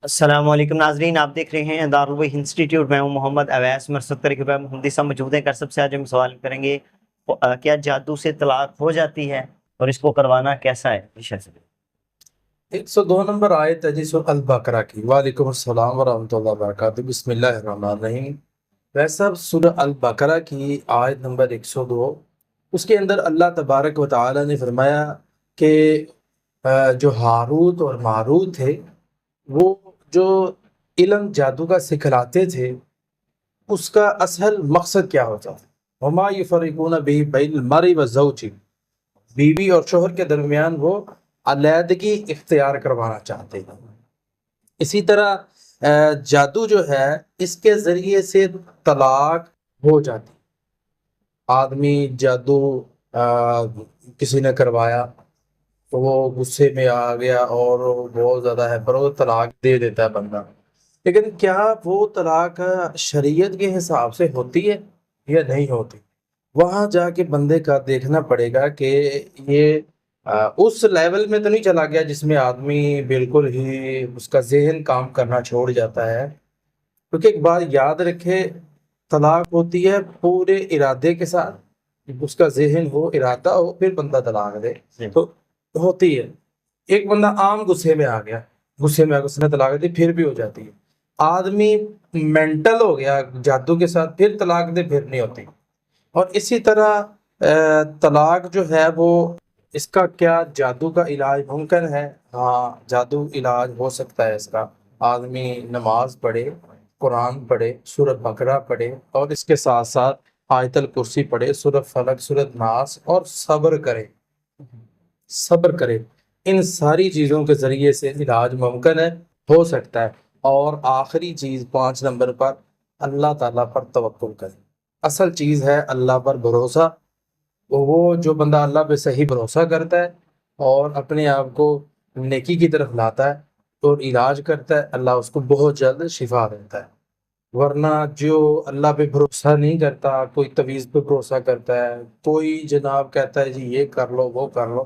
السلام علیکم ناظرین، آپ دیکھ رہے ہیں دارالوحی انسٹیٹیوٹ۔ میں ہوں محمد اویس، مرصد طریقہ محمدی صاحب موجود ہیں۔ کر سب سے آج ہم سوال کریں گے کیا جادو سے طلاق ہو جاتی ہے اور اس کو کروانا کیسا ہے؟ 102 نمبر آیت ہے جی سورہ البقرہ کی۔ وعلیکم السلام ورحمۃ اللہ وبرکاتہ۔ بسم اللہ الرحمن الرحیم۔ ویسا سورہ البقرہ کی آیت نمبر 102، اس کے اندر اللہ تبارک و تعالی نے فرمایا کہ جو ہاروت اور ماروت تھے، وہ جو علم جادو کا سکھلاتے تھے، اس کا اصل مقصد کیا ہوتا تھا؟ وما یفرقون به بین المرء والزوج، بیوی اور شوہر کے درمیان وہ علیحدگی اختیار کروانا چاہتے ہیں۔ اسی طرح جادو جو ہے، اس کے ذریعے سے طلاق ہو جاتی۔ آدمی جادو کسی نے کروایا تو وہ غصے میں آ گیا اور بہت زیادہ ہے پر وہ طلاق دے دیتا ہے بندہ، لیکن کیا وہ طلاق شریعت کے حساب سے ہوتی ہے یا نہیں ہوتی؟ وہاں جا کے بندے کا دیکھنا پڑے گا کہ یہ اس لیول میں تو نہیں چلا گیا جس میں آدمی بالکل ہی اس کا ذہن کام کرنا چھوڑ جاتا ہے، کیونکہ ایک بات یاد رکھے، طلاق ہوتی ہے پورے ارادے کے ساتھ، اس کا ذہن ہو، ارادہ ہو، پھر بندہ طلاق دے تو ہوتی ہے۔ ایک بندہ عام غصے میں آ گیا، غصے میں آ کے اس نے طلاق دی، پھر بھی ہو جاتی ہے۔ آدمی مینٹل ہو گیا جادو کے ساتھ، پھر طلاق دے، پھر نہیں ہوتی۔ اور اسی طرح طلاق جو ہے وہ، اس کا کیا جادو کا علاج ممکن ہے؟ ہاں، جادو علاج ہو سکتا ہے اس کا۔ آدمی نماز پڑھے، قرآن پڑھے، سورۃ بقرہ پڑھے، اور اس کے ساتھ ساتھ آیت الکرسی پڑھے، سورۃ فلق، سورۃ ناس، اور صبر کرے۔ صبر کرے، ان ساری چیزوں کے ذریعے سے علاج ممکن ہے، ہو سکتا ہے۔ اور آخری چیز 5 نمبر پر، اللہ تعالیٰ پر توکل کرے۔ اصل چیز ہے اللہ پر بھروسہ۔ وہ جو بندہ اللہ پہ صحیح بھروسہ کرتا ہے اور اپنے آپ کو نیکی کی طرف لاتا ہے اور علاج کرتا ہے، اللہ اس کو بہت جلد شفا دیتا ہے۔ ورنہ جو اللہ پہ بھروسہ نہیں کرتا، کوئی تعویذ پہ بھروسہ کرتا ہے، کوئی جناب کہتا ہے جی یہ کر لو وہ کر لو،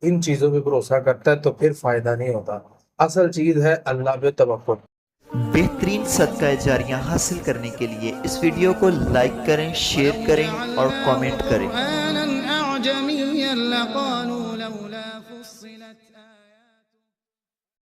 ان چیزوں پہ بھروسہ کرتا ہے تو پھر فائدہ نہیں ہوتا۔ اصل چیز ہے اللہ پہ توکل۔ بہترین صدقہ جاریہ حاصل کرنے کے لیے اس ویڈیو کو لائک کریں، شیئر کریں اور کامنٹ کریں۔